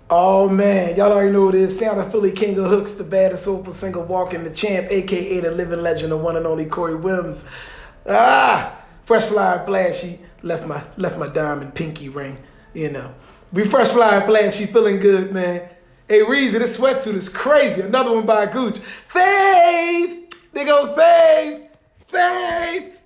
Oh man, y'all already know what it is. Sound of Philly King of Hooks, the baddest soulful singer walking the champ, aka the living legend, the one and only Corey Wims. Fresh fly and flashy. Left my diamond pinky ring. You know, we fresh fly and flashy, feeling good, man. Hey Reezy, this sweatsuit is crazy. Another one by Gooch. Fave, they go Fave.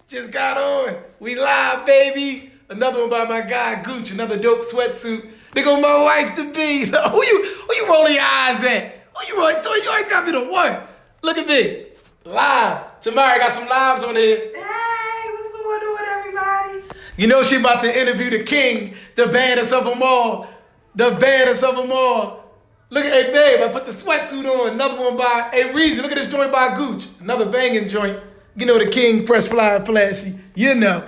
Just got on. We live, baby. Another one by my guy Gooch. Another dope sweatsuit. They go my wife to be. Who you rolling your eyes at? Who you rolling? You always gotta be the one. Look at me. Live. Tamara got some lives on here. Hey, what's going on, everybody? You know she about to interview the king, the baddest of them all. The baddest of them all. Look at, hey babe, I put the sweatsuit on. Another one by, hey Reezy, look at this joint by Gooch. Another banging joint. You know the king, fresh, fly, and flashy. You know.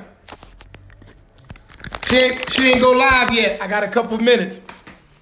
She ain't go live yet. I got a couple minutes.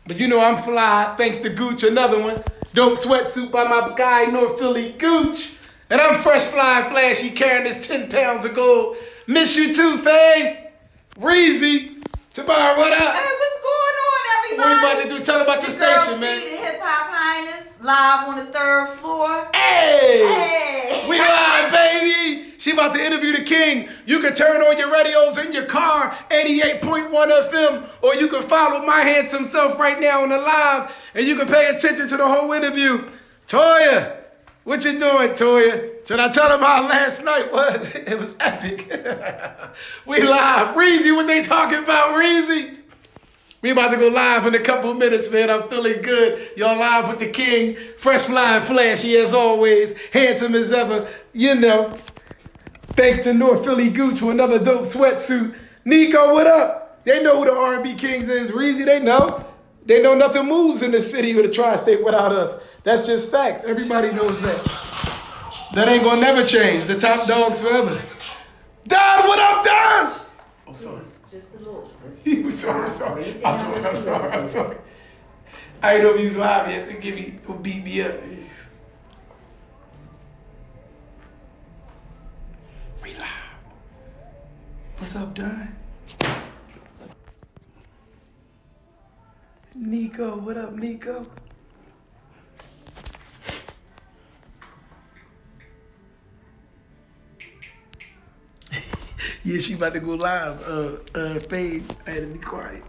But you know I'm fly, thanks to Gooch, another one. Dope sweatsuit by my guy, North Philly, Gooch. And I'm fresh, fly, and flashy, carrying this 10 pounds of gold. Miss you too, Faye. Reezy. Tamara, what up? Hey, what's going on, everybody? What you about to do? Tell about your station, man. The Hiphop Highness, live on the 3rd floor. Hey! We live, baby! She about to interview the king. You can turn on your radios in your car, 88.1 FM, or you can follow my handsome self right now on the live, and you can pay attention to the whole interview. Toya, what you doing, Toya? Should I tell them how last night was? It was epic. We live. Reezy, what they talking about, Reezy? We about to go live in a couple minutes, man. I'm feeling good. Y'all live with the king. Fresh, flying, flashy as always. Handsome as ever. You know. Thanks to North Philly Gooch for another dope sweatsuit. Nico, what up? They know who the R&B Kings is. Reezy, they know. They know nothing moves in the city or the tri-state without us. That's just facts. Everybody knows that. That ain't gonna never change. The top dogs forever. Don, what up, Don? I'm sorry. Just a little. sorry. I'm sorry. I ain't know if he was live yet. They beat me up. We live. What's up, Don? Nico, what up, Nico? Yeah, she about to go live. Fave, I had to be quiet.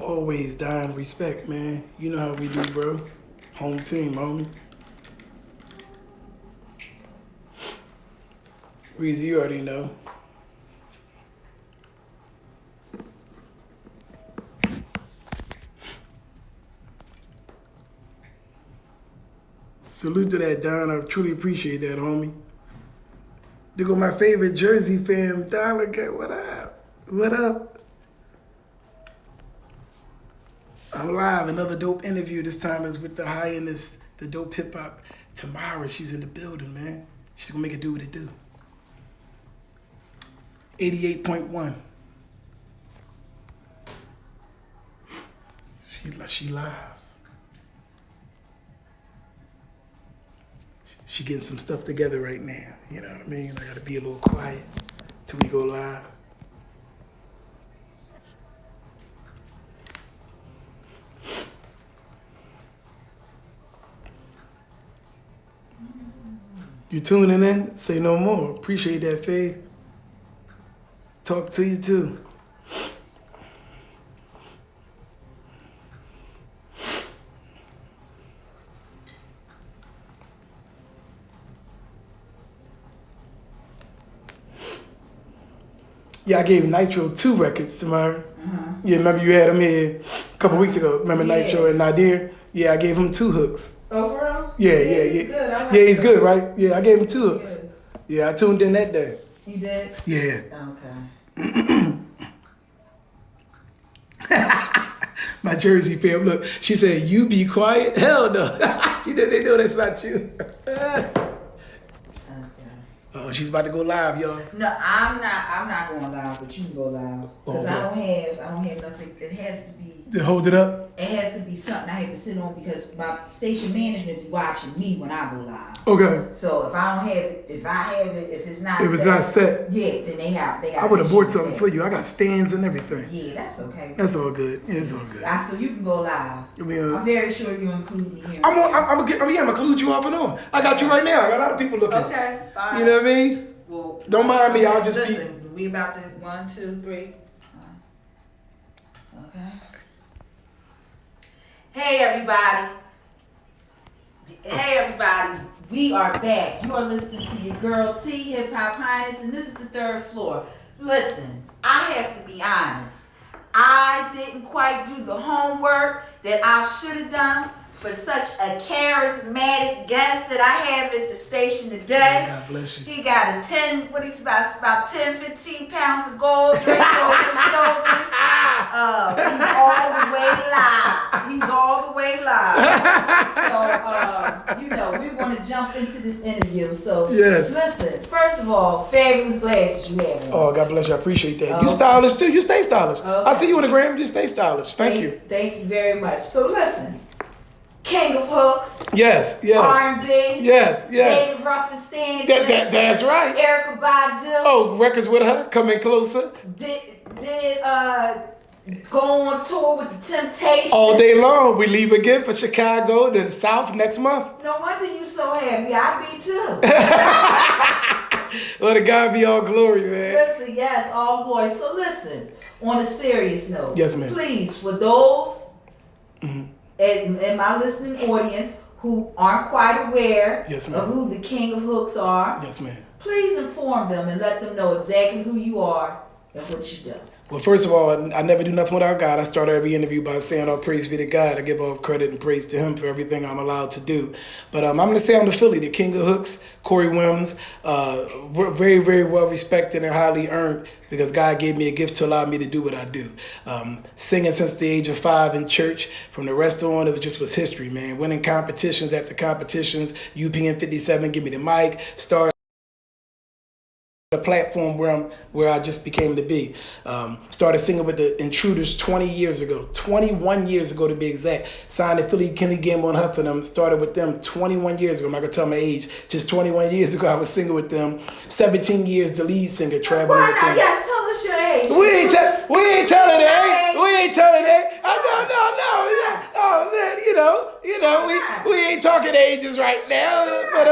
Always dying respect, man. You know how we do, bro. Home team, homie. Reezy, you already know. Salute to that, Don. I truly appreciate that, homie. There go my favorite Jersey fam, Don. What up? What up? I'm live. Another dope interview. This time is with the Highness, the dope hip hop. Tamara, she's in the building, man. She's gonna make it do what it do. 88.1. She live. She getting some stuff together right now. You know what I mean? I gotta be a little quiet till we go live. You tuning in? Say no more. Appreciate that, Faye. Talk to you too. Yeah, I gave Nitro 2 records tomorrow. Yeah, remember you had him here a couple weeks ago. Remember Nitro and Nadir? Yeah, I gave him 2 hooks. Oh, for real? Yeah. He's good. Yeah, he's good, right? Yeah, I gave him 2 hooks. Good. Yeah, I tuned in that day. You did? Yeah. Okay. My Jersey fam, look, she said, you be quiet? Hell no. They know that's not you. Oh, she's about to go live, y'all. No, I'm not going live, but you can go live. Because I don't have nothing. It has to be. Hold it up? it has to be something I have to sit on because my station management be watching me when I go live. Okay. So if I don't have it, if it's not set, yeah, then they got. I would have bought something for you. I got stands and everything. Yeah, that's okay. That's all good. Yeah, it's all good. So you can go live. I mean, I'm very sure you include me here. I'm gonna include you off and on. I got you right now. I got a lot of people looking. Okay. All right. You know what I mean? Well, don't mind me. I'll just listen. We about to 1, 2, 3. Okay. Hey everybody. We are back. You are listening to your girl T, Hiphop Highness, and this is the 3rd floor. Listen, I have to be honest. I didn't quite do the homework that I should have done for such a charismatic guest that I have at the station today. God bless you. He got a 10, what he's about 10, 15 pounds of gold draped over his shoulder. He's all the way live. So, we're going to jump into this interview. So, yes. Listen, first of all, fabulous glasses you have on. Oh, God bless you. I appreciate that. You stylish too. You stay stylish. Okay. I see you on the gram. You stay stylish. Thank you. Thank you very much. So, listen. King of hooks. Yes. R&B. Yes. David Ruffin Stanley. That's right. Erykah Badu. Oh, records with her. Coming closer. Did go on tour with the Temptations. All day long. We leave again for Chicago, then South next month. No wonder you so happy. I be too. Well, to God be all glory, man. Listen, yes, all glory. So listen, on a serious note. Yes, ma'am. Please, for those in my listening audience who aren't quite aware yes, of who the King of Hooks are. Yes, ma'am. Please inform them and let them know exactly who you are and what you do. Well, first of all, I never do nothing without God. I start every interview by saying all praise be to God. I give all credit and praise to him for everything I'm allowed to do. But I'm going to say I'm the Philly, the King of Hooks, Corey Wims. Very, very well respected and highly earned because God gave me a gift to allow me to do what I do. Singing since the age of 5 in church. From the rest on, it just was history, man. Winning competitions after competitions. UPN 57, give me the mic. Star the platform where I just became to be. Started singing with the Intruders 21 years ago to be exact. Signed to Philly Kenny Gamble and Huff and them. Started with them 21 years ago. I'm not gonna tell my age. Just 21 years ago I was singing with them. 17 years the lead singer traveling with them. Yes, tell us your age. We ain't telling that. We ain't telling that. No. Oh man, we ain't talking ages right now. But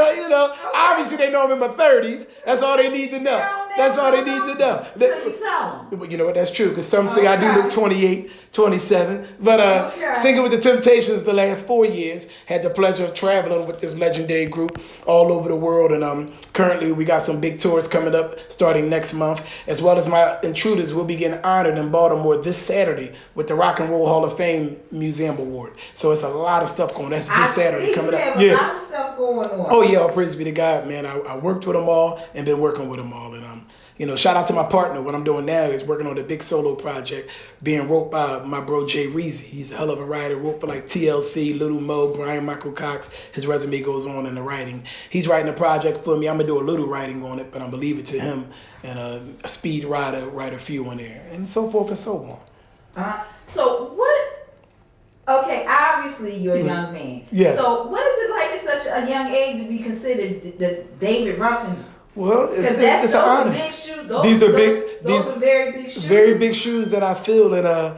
obviously they know I'm in my 30s. That's all they need to know. That's all they need to know. So you tell them. You know what? That's true. Because some say I do look 28, 27. But singing with the Temptations the last 4 years. Had the pleasure of traveling with this legendary group all over the world. And currently we got some big tours coming up starting next month. As well as my Intruders will be getting honored in Baltimore this Saturday with the Rock and Roll Hall of Fame Museum Award. So it's a lot of stuff going on. That's this Saturday coming up. A lot of stuff going on. Oh yeah, all praise be to God, man. I worked with them all and been working with them all. And shout out to my partner. What I'm doing now is working on a big solo project being wrote by my bro Jay Reezy. He's a hell of a writer. Wrote for like TLC, Little Mo, Brian Michael Cox. His resume goes on in the writing. He's writing a project for me. I'm gonna do a little writing on it, but I'm gonna leave it to him and a speed writer write a few on there, and so forth and so on. So what? Okay, obviously you're a young man. Yes. So what is it like at such a young age to be considered the David Ruffin? Well, it's an honor. Big shoes. These are very big shoes. Very big shoes that I feel. And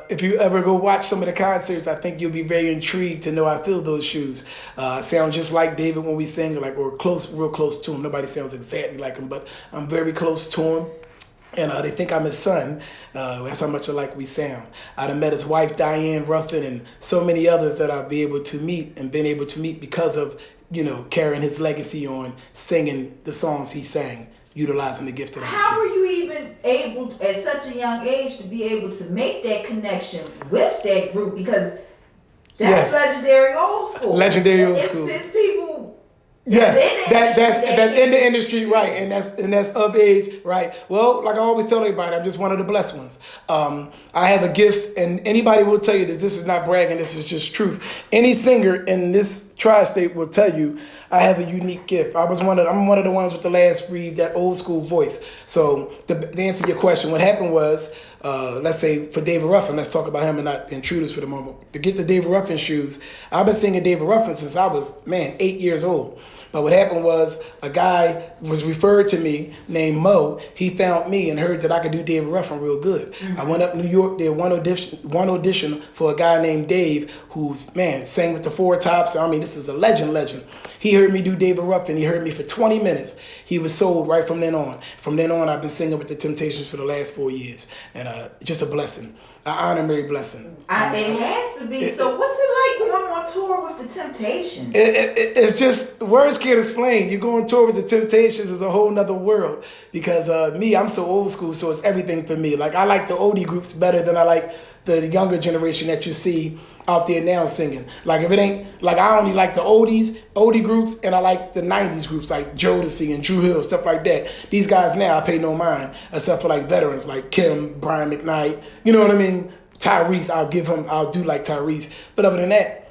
if you ever go watch some of the concerts, I think you'll be very intrigued to know I feel those shoes. Sound just like David when we sing, like we're real close to him. Nobody sounds exactly like him, but I'm very close to him. And they think I'm his son. That's how much alike we sound. I'd have met his wife, Diane Ruffin, and so many others that I've been able to meet because of, carrying his legacy on, singing the songs he sang, utilizing the gift that I was given. How were you even able, at such a young age, to be able to make that connection with that group? Because that's legendary old school. Legendary old school. It's people. Yes, that's in the industry, right, and that's of age, right. Well, like I always tell everybody, I'm just one of the blessed ones. I have a gift, and anybody will tell you this. This is not bragging. This is just truth. Any singer in this tri-state will tell you I have a unique gift. I'm one of the ones with the last breathe, that old school voice. So to answer your question, what happened was let's say for David Ruffin, let's talk about him and not the Intruders for the moment. To get the David Ruffin shoes, I've been singing David Ruffin since I was, 8 years old. But what happened was a guy was referred to me named Mo. He found me and heard that I could do David Ruffin real good. I went up New York, did one audition for a guy named Dave who's, sang with the Four Tops. I mean, this is a legend. He heard me do David Ruffin. He heard me for 20 minutes. He was sold right from then on. From then on, I've been singing with the Temptations for the last 4 years. And just a blessing. An honorary blessing. It has to be. So what's it like going on tour with the Temptations? It's just, words can't explain. You go on tour with the Temptations is a whole nother world. Because I'm so old school, so it's everything for me. Like, I like the oldie groups better than I like the younger generation that you see out there now singing. Like, if it ain't, like, I only like the oldie groups, and I like the 90s groups like Jodeci and Drew Hill, stuff like that. These guys now, I pay no mind, except for like veterans like Kim, Brian McKnight, you know what I mean? Tyrese, I'll do like Tyrese. But other than that,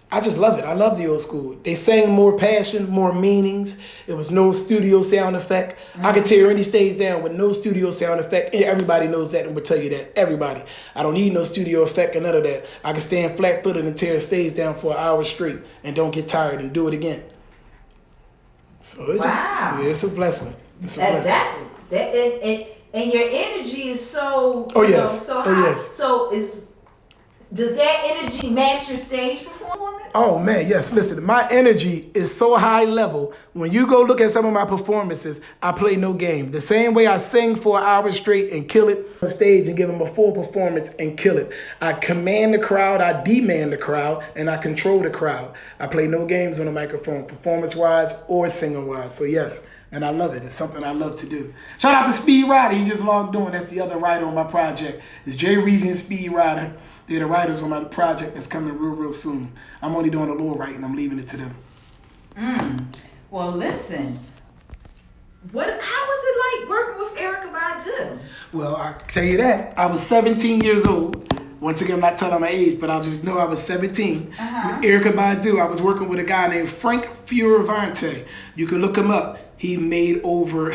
I just love it. I love the old school. They sang more passion, more meanings. It was no studio sound effect. I could tear any stage down with no studio sound effect. And everybody knows that and will tell you that. Everybody. I don't need no studio effect and none of that. I can stand flat-footed and tear a stage down for an hour straight and don't get tired and do it again. So it's it's a blessing. It's a blessing. And your energy is so yes. Does that energy match your stage performance? Oh man, yes. Listen, my energy is so high level. When you go look at some of my performances, I play no game. The same way I sing for an hour straight and kill it on stage and give them a full performance and kill it. I command the crowd, I demand the crowd, and I control the crowd. I play no games on the microphone, performance-wise or singing-wise. So yes, and I love it. It's something I love to do. Shout out to Speed Rider. He just logged on. That's the other writer on my project. It's Jay Reezy and Speed Rider. They're the writers on my project that's coming real soon. I'm only doing a little writing. I'm leaving it to them. Well, listen. How was it like working with Erykah Badu? Well, I tell you that. I was 17 years old. Once again, I'm not telling my age, but I'll just know I was 17. With Erykah Badu, I was working with a guy named Frank Fioravante. You can look him up. He made over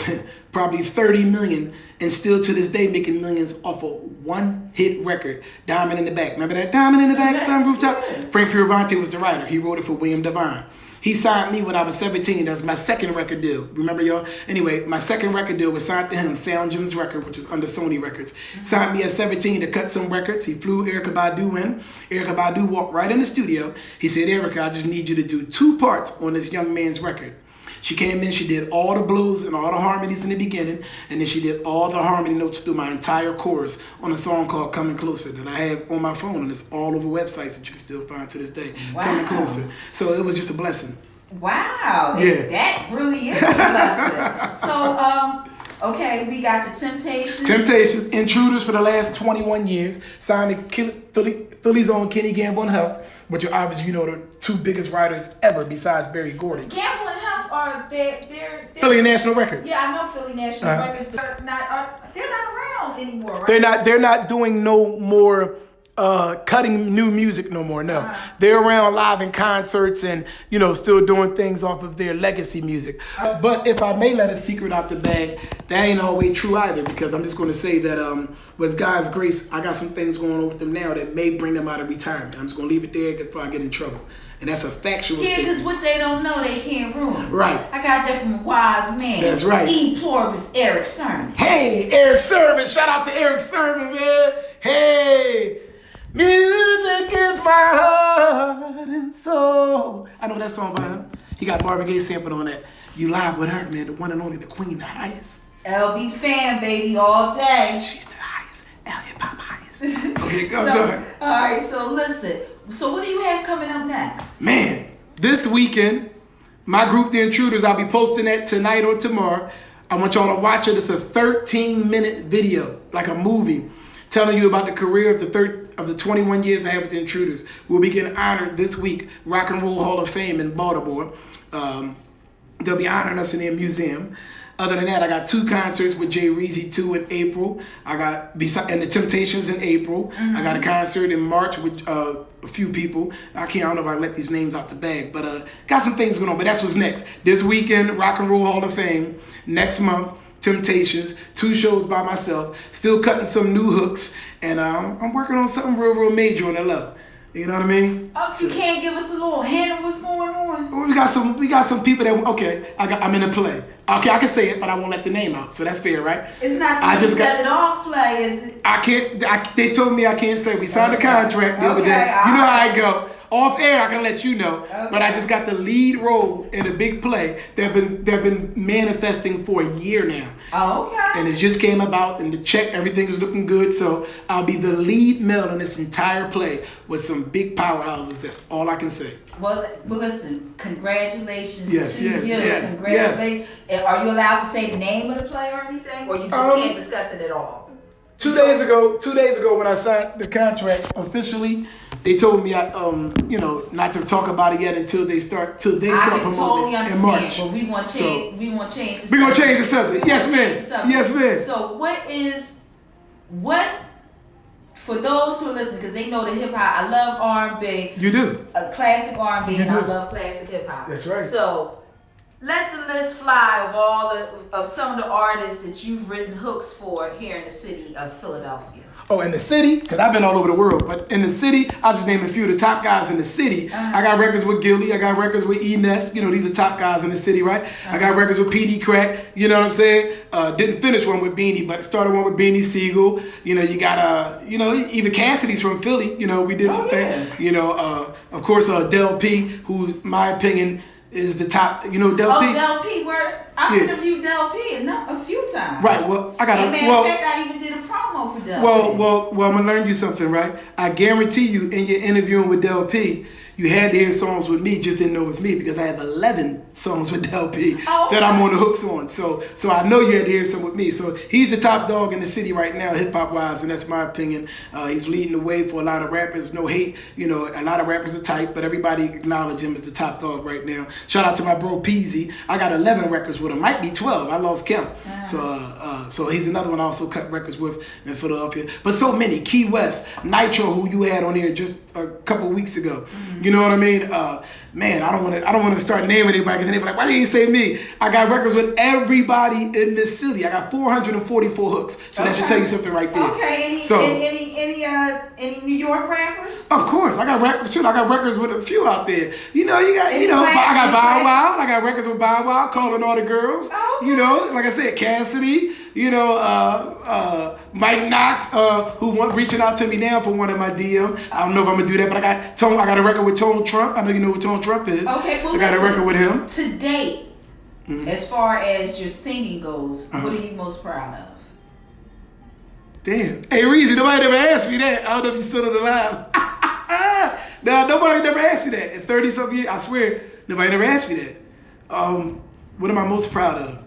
probably 30 million and still to this day making millions off of one hit record, Diamond in the Back. Remember that? Diamond in the Back, Sun Rooftop? Frank Fioravante was the writer. He wrote it for William Devine. He signed me when I was 17. That was my second record deal. Remember, y'all? Anyway, my second record deal was signed to him, Sound Jim's record, which was under Sony Records. Signed me at 17 to cut some records. He flew Erykah Badu in. Erykah Badu walked right in the studio. He said, Erykah, I just need you to do 2 parts on this young man's record. She came in, she did all the blues and all the harmonies in the beginning, and then she did all the harmony notes through my entire chorus on a song called Coming Closer that I have on my phone, and it's all over websites that you can still find to this day. Wow. Coming Closer. So it was just a blessing. Wow. Yeah. That really is a blessing. So, okay, we got the Temptations, Intruders for the last 21 years, signed to Philly's own Kenny Gamble and Huff, which are obviously, you know, the 2 biggest writers ever besides Berry Gordy. Gamble and Huff are they're Philly National Records. Yeah, I know Philly National Records. They're not around anymore, right? They're not doing no more cutting new music no more. No, they're around live in concerts and, you know, still doing things off of their legacy music. But if I may let a secret out the bag, that ain't always true either, because I'm just going to say that with God's grace, I got some things going on with them now that may bring them out of retirement. I'm just going to leave it there before I get in trouble. And that's a factual statement. Yeah, because what they don't know, they can't ruin. Right. I got that from a wise man. That's right. E pluribus Eric Sermon. Hey, Eric Sermon. Shout out to Eric Sermon, man. Hey. Music is my heart and soul. I know that song by him. He got Marvin Gaye sampled on that. You live with her, man. The one and only, the queen, the highest. LB fan, baby, all day. She's the highest. Hiphop Highness. Okay, go. Sorry. All right, so listen. So what do you have coming up next? Man, this weekend, my group, The Intruders, I'll be posting that tonight or tomorrow. I want y'all to watch it. It's a 13-minute video, like a movie, telling you about the career of the 21 years I had with The Intruders. We'll be getting honored this week, Rock and Roll Hall of Fame in Baltimore. They'll be honoring us in their museum. Other than that, I got 2 concerts with Jay Reezy, 2 in April. I got and the Temptations in April. I got a concert in March with a few people. I don't know if I let these names out the bag, but got some things going on. But that's what's next. This weekend, Rock and Roll Hall of Fame. Next month, Temptations, 2 shows by myself, still cutting some new hooks, and I'm working on something real major on the level. You know what I mean? Oh, you can't give us a little hint of what's going on? Well, we got some people that I'm in a play. Okay, I can say it, but I won't let the name out, so that's fair, right? It's not the set it off play, is it? I can't. They told me I can't say. We signed a contract the other day. You know how I go. Off air, I can let you know. Okay. But I just got the lead role in a big play that they've been manifesting for a year now. Oh, okay. And it just came about, and the check, everything is looking good. So I'll be the lead male in this entire play with some big powerhouses. That's all I can say. Well, listen. Congratulations to you. Yes, congratulations. Yes. Are you allowed to say the name of the play or anything, or you just can't discuss it at all? 2 days ago, when I signed the contract officially, they told me not to talk about it yet until they start promoting it in March. But we want to change. We want to change the subject. We're gonna change the subject. Yes, ma'am. Yes, ma'am. So what for those who are listening, because they know the hip hop, I love R&B. You do. Classic R&B, and I love classic hip hop. That's right. So let the list fly of some of the artists that you've written hooks for here in the city of Philadelphia. Oh, in the city? Because I've been all over the world. But in the city, I'll just name a few of the top guys in the city. I got records with Gilly. I got records with E-Ness. You know, these are top guys in the city, right? I got records with PD Crack. You know what I'm saying? Didn't finish one with Beanie, but started one with Beanie Siegel. You know, you got, even Cassidy's from Philly. You know, we did some things. You know, of course, Del P, who's, my opinion, is the top, Del P? Oh, Del P, I've interviewed Del P a few times. Right, well, I got to... As a matter of fact, I even did a promo for Del P. Well, I'm going to learn you something, right? I guarantee you, in your interviewing with Del P, you had to hear songs with me, just didn't know it was me, because I have 11 songs with Del P that I'm on the hooks on. So I know you had to hear some with me. So he's the top dog in the city right now, hip-hop wise, and that's my opinion. He's leading the way for a lot of rappers. No hate, a lot of rappers are tight, but everybody acknowledge him as the top dog right now. Shout out to my bro Peasy. I got 11 records with him. Might be 12. I lost count. So he's another one I also cut records with in Philadelphia. But so many. Key West, Nitro, who you had on here just a couple weeks ago. You know what I mean? Man, I don't want to start naming anybody because they're like, why didn't you say me? I got records with everybody in this city. I got 444 hooks. So that should tell you something right there. Okay. Any New York rappers? Of course, I got records. I got records with a few out there. I got Bow Wow. I got records with Bow Wow, calling all the girls. Okay. Like I said, Cassidy. Mike Knox, reaching out to me now for one of my DM. I don't know if I'm gonna do that, but I got a record with Tone Trump. I know you know who Tone Trump is. Okay, well, I got a record with him. To date, as far as your singing goes, what are you most proud of? Damn. Hey, Reezy, nobody ever asked me that. I don't know if you still on the live. Now, nobody never asked me that. In 30-something years, I swear, nobody never asked me that. What am I most proud of?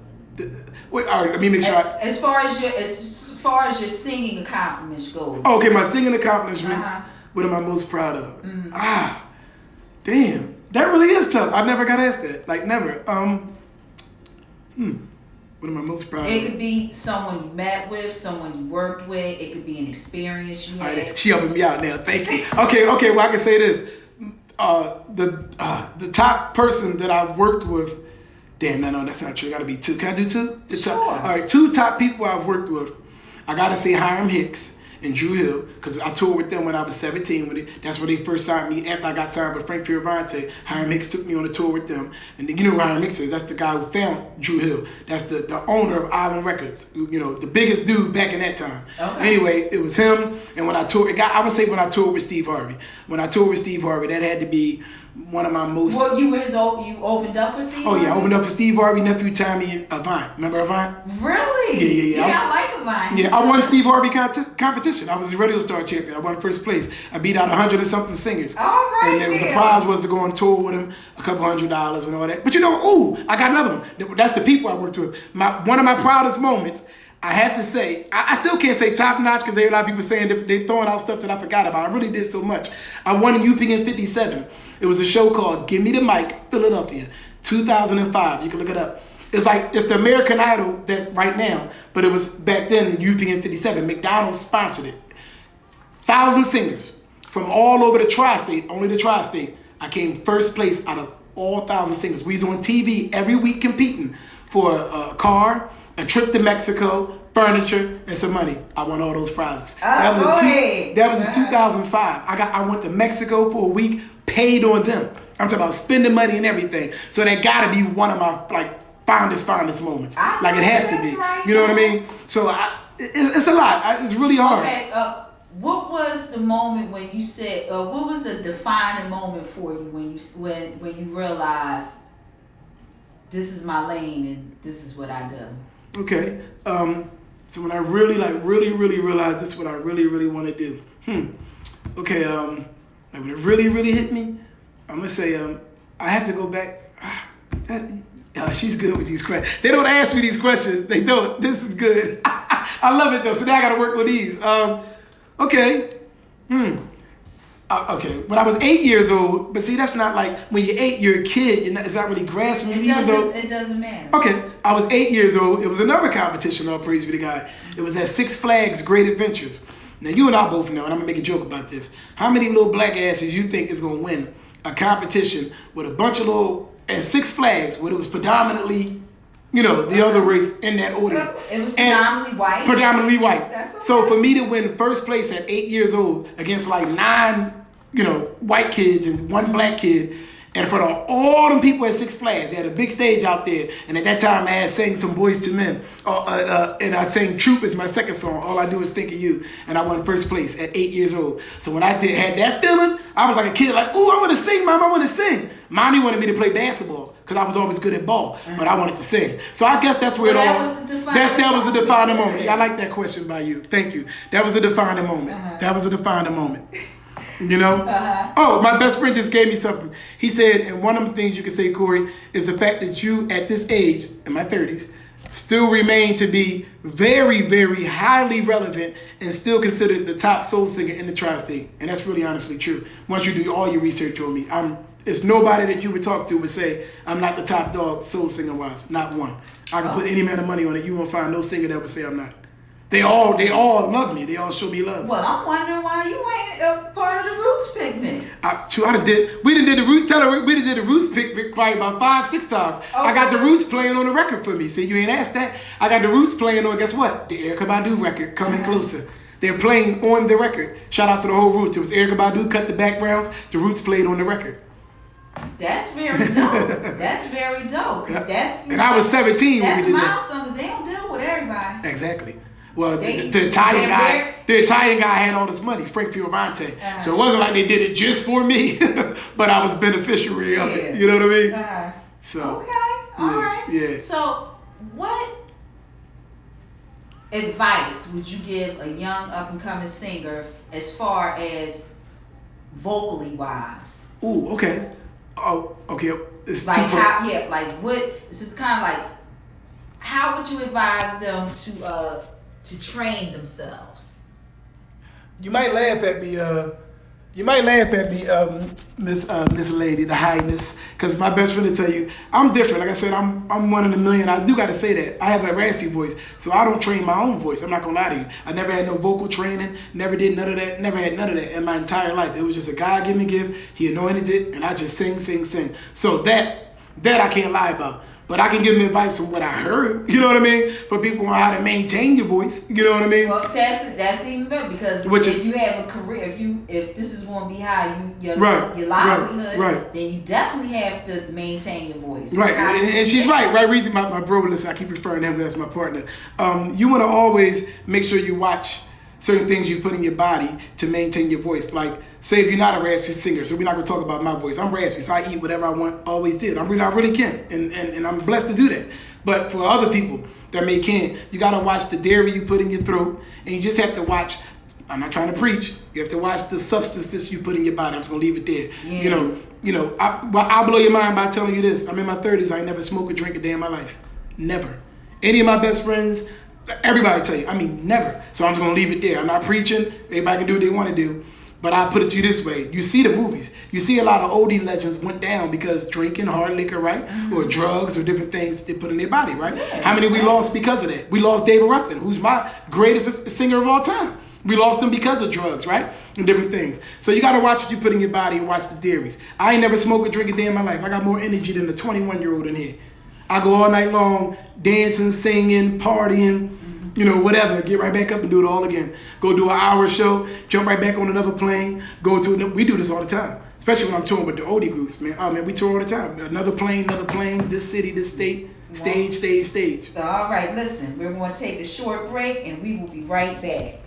Wait, all right, let me make sure. As far as your singing accomplishments goes. Okay, my singing accomplishments. What am I most proud of? Damn, that really is tough. I never got asked that. Like never. What am I most proud of? It could be someone you met with, someone you worked with. It could be an experience you had. Right, she helping me out now. Thank you. Okay. Well, I can say this. The top person that I've worked with. Damn, no, that's not true. Gotta be 2. Can I do 2? Sure. All right, 2 top people I've worked with. I gotta say Hiram Hicks and Drew Hill, because I toured with them when I was 17. That's when they first signed me. After I got signed with Frank Fioravante, Hiram Hicks took me on a tour with them. And you know who Hiram Hicks is? That's the guy who found Drew Hill. That's the owner of Island Records. The biggest dude back in that time. Okay. Anyway, it was him. And when I toured, I would say when I toured with Steve Harvey. When I toured with Steve Harvey, that had to be one of my most... Well, you opened up for Steve Harvey? Oh, yeah, I opened up for Steve Harvey, nephew Tommy, and Avant. Remember Avant? Really? Yeah, I like Avant. Yeah, I won Steve Harvey competition. I was the Radio Star champion. I won first place. I beat out 100 and something singers. All right, and the prize was to go on tour with him, a couple $100 and all that. But I got another one. That's the people I worked with. One of my proudest moments, I have to say, I still can't say top notch because there are a lot of people saying they're throwing out stuff that I forgot about. I really did so much. I won UPN 57. It was a show called Give Me the Mic, Philadelphia, 2005. You can look it up. It's the American Idol that's right now, but it was back then UPN 57. McDonald's sponsored it. 1,000 singers from all over the tri-state, only the tri-state. I came first place out of all 1,000 singers. We was on TV every week competing for a car, a trip to Mexico, furniture, and some money. I won all those prizes. That was in 2005. I went to Mexico for a week, paid on them. I'm talking about spending money and everything. So that gotta be one of my fondest moments. Like it has to be. Right. You know what I mean? So it's a lot. It's really hard. Okay. What was the moment when you said? What was a defining moment for you when you realized this is my lane and this is what I do? Okay. So when I really realized this is what I really want to do. Okay. When it really hit me, I'm gonna say I have to go back. She's good with these questions. They don't ask me these questions. They don't. This is good. I love it though. So now I gotta work with these. Okay. Okay. When I was 8 years old, but see, that's not like when you're 8, you're a kid. It's not really grasping. It doesn't matter. Okay. I was 8 years old. It was another competition. All praise be to God. It was at Six Flags Great Adventures. Now you and I both know, and I'm gonna make a joke about this. How many little black asses you think is gonna win a competition with a bunch of little at Six Flags, where it was predominantly, the other race in that audience. It was predominantly white. Predominantly white. That's okay. So for me to win first place at 8 years old against like 9, white kids and 1 black kid, and for all them people at Six Flags, they had a big stage out there. And at that time, I had sang some Boys to Men, and I sang "Troop" as my second song. All I do is think of you, and I won first place at 8 years old. So when I had that feeling, I was like a kid, like, "Ooh, I want to sing, Mom! I want to sing." Mommy wanted me to play basketball because I was always good at ball, but I wanted to sing. So I guess that's where that was a defining moment. I like that question by you. Thank you. That was a defining moment. That was a defining moment. Oh, my best friend just gave me something. He said, and one of the things you can say, Corey, is the fact that you, at this age, in my 30s, still remain to be very, very highly relevant and still considered the top soul singer in the tri-state. And that's really honestly true. Once you do all your research on me, it's nobody that you would talk to would say, I'm not the top dog soul singer-wise. Not one. I can put any amount of money on it. You won't find no singer that would say I'm not. They all love me. They all show me love. Well, I'm wondering why you ain't a part of the Roots picnic. We did the Roots. Tell her we did the Roots picnic probably about 5-6 times. Okay. I got the Roots playing on the record for me. See, you ain't asked that. I got the Roots playing on. Guess what? The Erykah Badu record, Coming Closer. They're playing on the record. Shout out to the whole Roots. It was Erykah Badu cut the backgrounds. The Roots played on the record. That's very dope. That's very dope. And I was 17 when we did that. That's milestone because they don't deal with everybody. Exactly. Well, the Italian guy had all this money, Frank Fioravante. So it wasn't like they did it just for me, but I was beneficiary of it. You know what I mean? So okay, all right. Yeah. So, what advice would you give a young up and coming singer as far as vocally wise? Ooh, okay. Oh, okay. It's like how? Yeah, like what? This is kind of like how would you advise them to train themselves? You might laugh at me, Miss Lady, the Highness, because my best friend will tell you, I'm different. Like I said, I'm one in a million. I do got to say that. I have a raspy voice, so I don't train my own voice. I'm not going to lie to you. I never had no vocal training, never did none of that, never had none of that in my entire life. It was just a God-given gift. He anointed it, and I just sing. So that I can't lie about. But I can give them advice from what I heard, you know what I mean? For people on how to maintain your voice, you know what I mean? Well, that's even better because if you have a career, if this is going to be how your livelihood, then you definitely have to maintain your voice. Right, and she's right. Right reason my brother, listen, I keep referring to him as my partner. You want to always make sure you watch certain things you put in your body to maintain your voice. Like, say if you're not a raspy singer, so we're not going to talk about my voice. I'm raspy, so I eat whatever I want, always did. I really can, and I'm blessed to do that. But for other people that can't, you got to watch the dairy you put in your throat, and you just have to watch, I'm not trying to preach, you have to watch the substances you put in your body. I'm just going to leave it there. Yeah. I'll blow your mind by telling you this. I'm in my 30s. I ain't never smoked or drank a day in my life. Never. Any of my best friends, everybody tell you, never. So I'm just going to leave it there. I'm not preaching. Everybody can do what they want to do. But I put it to you this way. You see the movies. You see a lot of oldie legends went down because drinking hard liquor, right? Mm-hmm. Or drugs or different things that they put in their body, right? Yeah, how many we lost because of that? We lost David Ruffin, who's my greatest singer of all time. We lost him because of drugs, right? And different things. So you got to watch what you put in your body and watch the dairies. I ain't never smoked or drink a day in my life. I got more energy than the 21-year-old in here. I go all night long, dancing, singing, partying, whatever. Get right back up and do it all again. Go do an hour show, jump right back on another plane, we do this all the time. Especially when I'm touring with the oldie groups, man. Oh, man, we tour all the time. Another plane, this city, this state, stage. All right, listen, we're going to take a short break and we will be right back.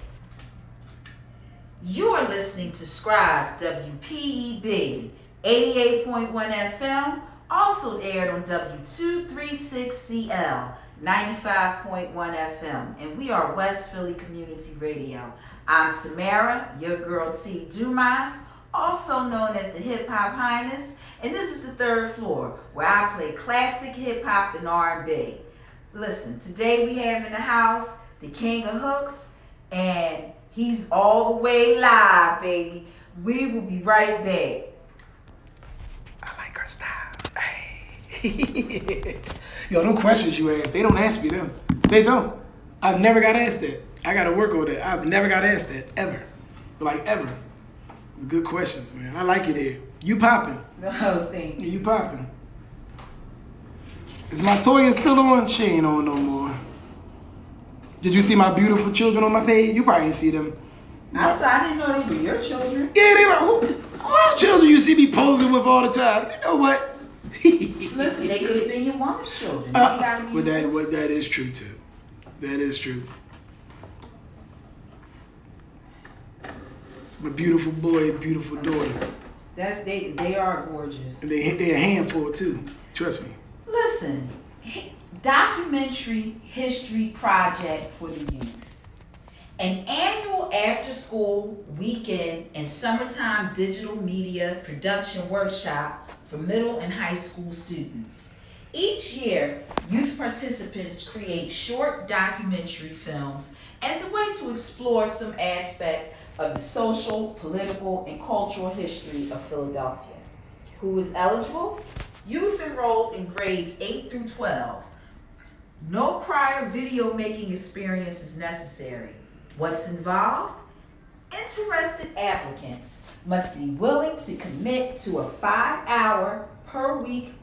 You're listening to Scribes WPEB 88.1 FM, also aired on W236CL 95.1 FM, and we are West Philly Community Radio. I'm Tamara, your girl T. Dumas, also known as the Hiphop Highness, and this is the third floor where I play classic hip hop and R&B. Listen, today we have in the house the King of Hooks, and he's all the way live, baby. We will be right back. I like her style. Hey. Yo, no questions you ask. They don't ask me them. They don't. I've never got asked that. I got to work on that. I've never got asked that, ever. Like, ever. Good questions, man. I like you there. You popping. No, thank you. You popping. Is my Toya still on? She ain't on no more. Did you see my beautiful children on my page? You probably didn't see them. I didn't know they were your children. Yeah, they were. Who else children you see me posing with all the time? You know what? Listen, they could have been your woman's children. That is true too. That is true. It's my beautiful boy and beautiful daughter. They are gorgeous. And they're a handful too. Trust me. Listen, documentary history project for the youth. An annual after-school, weekend, and summertime digital media production workshop for middle and high school students. Each year, youth participants create short documentary films as a way to explore some aspect of the social, political, and cultural history of Philadelphia. Who is eligible? Youth enrolled in grades 8 through 12. No prior video making experience is necessary. What's involved? Interested applicants must be willing to commit to a 5 hours per week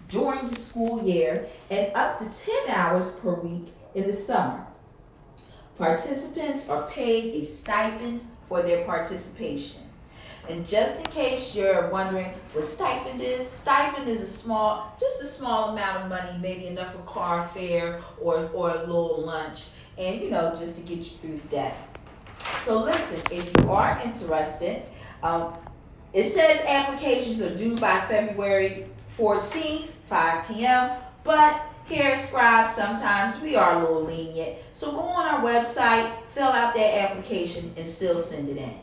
during the school year and up to 10 hours per week in the summer. Participants are paid a stipend for their participation. And just in case you're wondering what stipend is a small amount of money, maybe enough for car fare or a little lunch, and just to get you through the day. So listen, if you are interested, it says applications are due by February 14th, 5 p.m., but here at Scribes, sometimes we are a little lenient. So go on our website, fill out that application, and still send it in.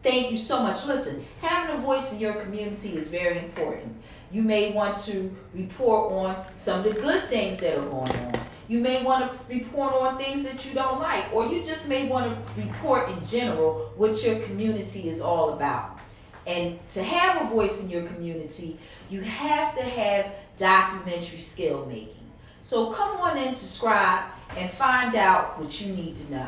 Thank you so much. Listen, having a voice in your community is very important. You may want to report on some of the good things that are going on. You may want to report on things that you don't like, or you just may want to report in general what your community is all about. And to have a voice in your community, you have to have documentary skill making. So come on in to Scribe and find out what you need to know.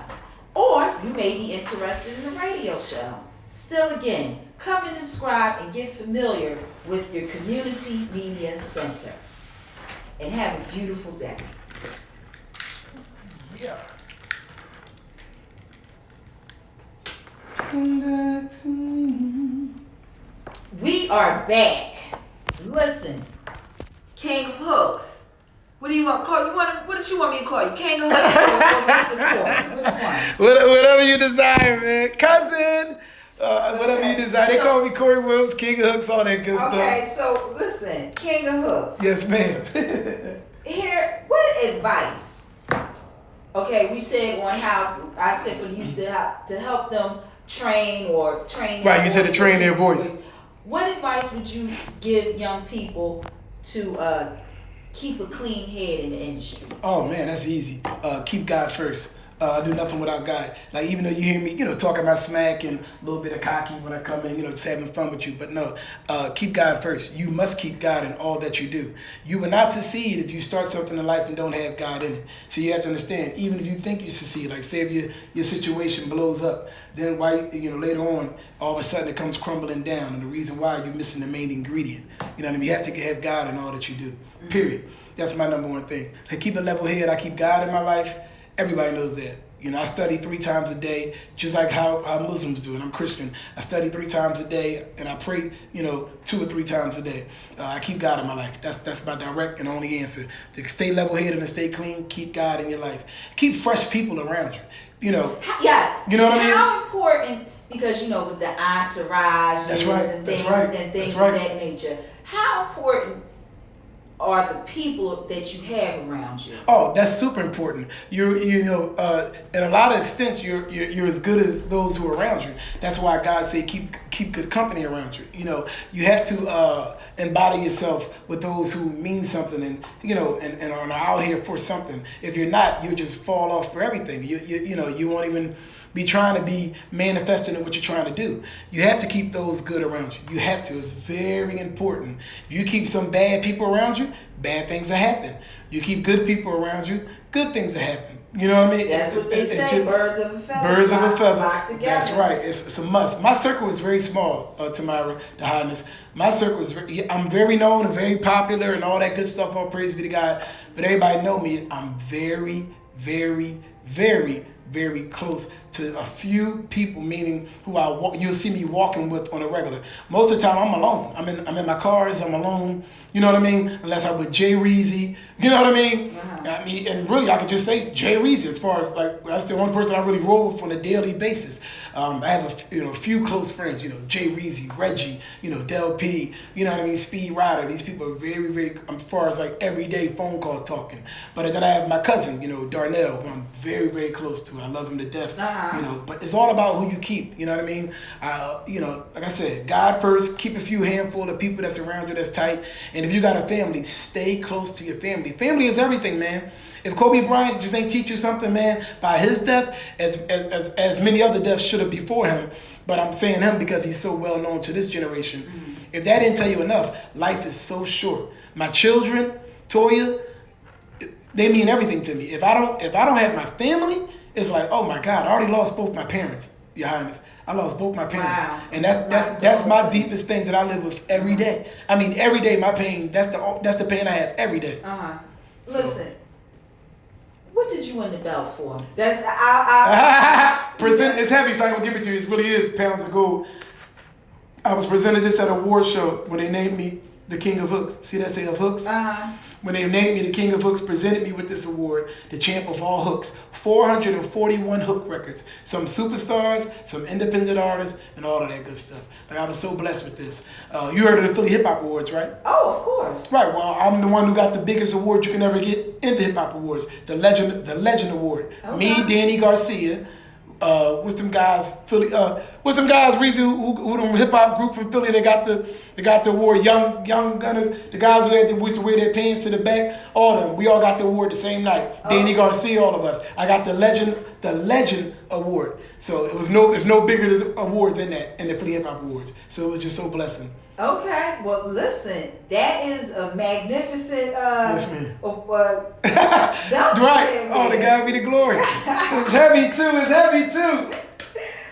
Or you may be interested in a radio show. Still again, come in and Scribe and get familiar with your community media center. And have a beautiful day. Yeah. Come back to me. We are back. Listen, King of Hooks. What do you want to call you? What did you want me to call you? King of Hooks or Mr. Porter? Which one? Whatever you desire, man. Cousin. Whatever you desire. They call me Corey Wims, King of Hooks, all that good stuff. Okay, so listen, King of Hooks. Yes, ma'am. Here, what advice? Okay, we said on how I said for the youth to help them train. Right, you said to train their voice. What advice would you give young people to keep a clean head in the industry? Oh man, that's easy. Keep God first. I do nothing without God. Like, even though you hear me, talking my smack and a little bit of cocky when I come in, just having fun with you. But no, keep God first. You must keep God in all that you do. You will not succeed if you start something in life and don't have God in it. So you have to understand, even if you think you succeed, like say if your situation blows up, then why later on, all of a sudden it comes crumbling down. And the reason why you're missing the main ingredient. You know what I mean? You have to have God in all that you do. Period. That's my number one thing. I keep a level head. I keep God in my life. Everybody knows that. I study 3 times a day, just like how Muslims do, and I'm Christian. I study 3 times a day, and I pray, 2 or 3 times a day. I keep God in my life. That's my direct and only answer. To stay level-headed and stay clean, keep God in your life. Keep fresh people around you. Yes. You know what I mean? How important, because, with the entourage that's right. and things, that's right. and things that's right. of that nature, how important are the people that you have around you? Oh, that's super important. In a lot of extents, you're as good as those who are around you. That's why God said keep good company around you. You have to embody yourself with those who mean something and are out here for something. If you're not, you'll just fall off for everything. You won't even be trying to be manifesting in what you're trying to do. You have to keep those good around you. You have to. It's very important. If you keep some bad people around you, bad things will happen. You keep good people around you, good things will happen. You know what I mean? That's what they say, birds of a feather. Birds of a feather. Flock together. That's right. It's a must. My circle is very small, Tamara, the Highness. My circle is I'm very known and very popular and all that good stuff. All praise be to God. But everybody know me. I'm very, very, very, very close to a few people, meaning who you'll see me walking with on a regular. Most of the time, I'm alone. I'm in my cars. I'm alone. You know what I mean? Unless I'm with Jay Reezy. You know what I mean? Uh-huh. And really, I could just say Jay Reezy. As far as that's the only person I really roll with on a daily basis. I have a few close friends. Jay Reezy, Reggie. Del P. You know what I mean? Speed Rider. These people are very, very. As far as everyday phone call talking. But then I have my cousin. Darnell, who I'm very, very close to. I love him to death. Uh-huh. But it's all about who you keep. You know what I mean? Like I said, God first. Keep a few handful of people that's around you that's tight. And if you got a family, stay close to your family. Family is everything, man. If Kobe Bryant just ain't teach you something, man, by his death, as many other deaths should have before him, but I'm saying him because he's so well known to this generation. Mm-hmm. If that didn't tell you enough, life is so short. My children, Toya, they mean everything to me. If I don't have my family, it's like, oh my God, I already lost both my parents, Your Highness. I lost both my parents. Wow. And that's my deepest thing that I live with every day. I mean, every day my pain, that's the pain I have every day. Uh-huh. Listen, what did you win the belt for? That's Present. It's heavy, so I ain't gonna give it to you. It really is pounds of gold. I was presented this at an award show when they named me the King of Hooks. See that say of hooks? Uh-huh. When they named me the King of Hooks, presented me with this award, the champ of all hooks. 441 hook records. Some superstars, some independent artists, and all of that good stuff. I was so blessed with this. You heard of the Philly Hip Hop Awards, right? Oh, of course. Right. Well, I'm the one who got the biggest award you can ever get in the Hip Hop Awards, the Legend Award. Okay. Me, Danny Garcia. With some guys, Philly. With some guys, Reezy, who the hip hop group from Philly. They got the award. Young Gunners, the guys who used to wear their pants to the back. All of them. We all got the award the same night. Oh. Danny Garcia, all of us. I got the Legend Award. So it's no bigger award than that in the Philly Hip Hop Awards. So it was just so blessing. Okay, well, listen, that is a magnificent yes, ma'am. right. Oh, to God be the glory. It's heavy too.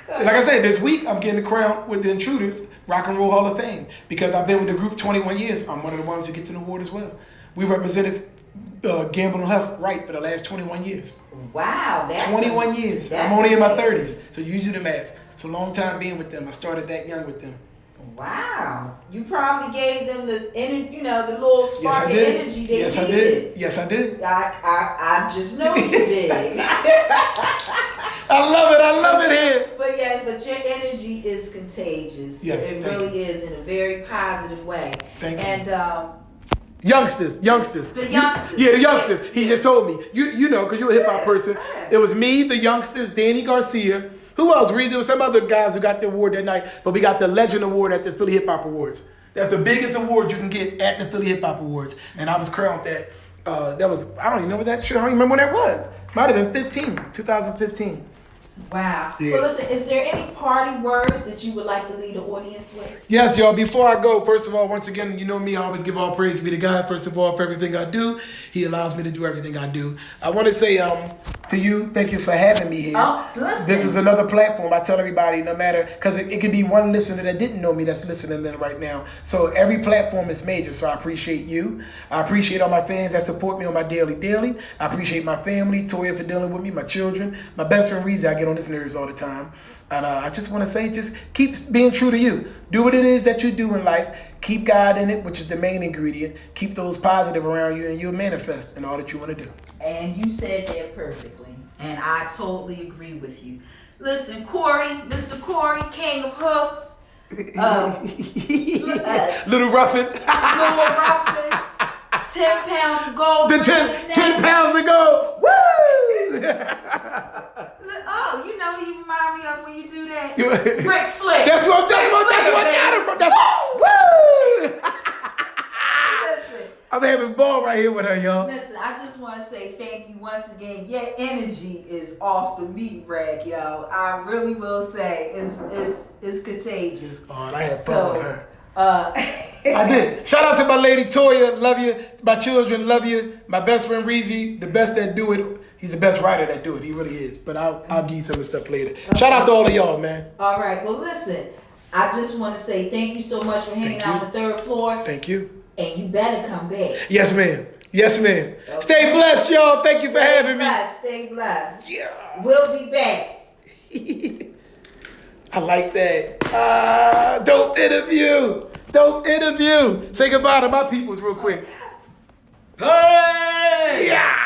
Like I said, this week I'm getting the crown with the Intruders, Rock and Roll Hall of Fame, because I've been with the group 21 years. I'm one of the ones who gets an award as well. We represented Gamble and Huff right for the last 21 years. Wow, that's 21 years. I'm only in my 30s, so you do the math. It's a long time being with them. I started that young with them. Wow, you probably gave them the little spark of energy they needed. Yes, I did. I just know you did. I love it here. But your energy is contagious. Yes, it really is in a very positive way. Thank you. And youngsters. The youngsters. The youngsters. He just told me. You know, because you're a hip hop person. Yeah. It was me, the youngsters, Danny Garcia. Who else? Reezy? There was some other guys who got the award that night, but we got the Legend Award at the Philly Hip Hop Awards. That's the biggest award you can get at the Philly Hip Hop Awards, and I was crowned that That was, I don't even know what that shit, I don't even remember when that was. Might have been 2015. Wow. Yeah. Well, listen, is there any party words that you would like to lead the audience with? Yes, y'all. Before I go, first of all, once again, you know me, I always give all praise be to God. First of all, for everything I do, He allows me to do everything I do. I want to say to you, thank you for having me here. Oh, listen. This is another platform. I tell everybody, no matter, because it could be one listener that didn't know me that's listening then right now. So every platform is major. So I appreciate you. I appreciate all my fans that support me on my daily. I appreciate my family, Toya for dealing with me, my children, my best friend Reezy. I get on his nerves all the time. And I just want to say, just keep being true to you. Do what it is that you do in life. Keep God in it, which is the main ingredient. Keep those positive around you, and you'll manifest in all that you want to do. And you said that perfectly. And I totally agree with you. Listen, Corey, Mr. Corey, King of Hooks. Little Ruffin. Little Ruffin. 10 pounds of gold. The 10 pounds of gold. Woo! Oh, you know, you remind me of when you do that. Brick flick. That's what got him, bro. That's woo! Listen. I'm having ball right here with her, y'all. Listen, I just want to say thank you once again. Your energy is off the meat rack, yo. I really will say it's contagious. Oh, and I had fun with her. I did. Shout out to my lady Toya, love you. My children, love you. My best friend Reezy, the best that do it. He's the best writer that do it. He really is. But I'll give you some of the stuff later. Okay. Shout out to all of y'all, man. All right. Well, listen. I just want to say thank you so much for hanging out on the third floor. Thank you. And you better come back. Yes, ma'am. Yes, ma'am. Okay. Stay blessed, y'all. Thank you for having me. Stay blessed. Yeah. We'll be back. I like that. Dope interview. Dope interview. Say goodbye to my peoples real quick. Hey! Yeah!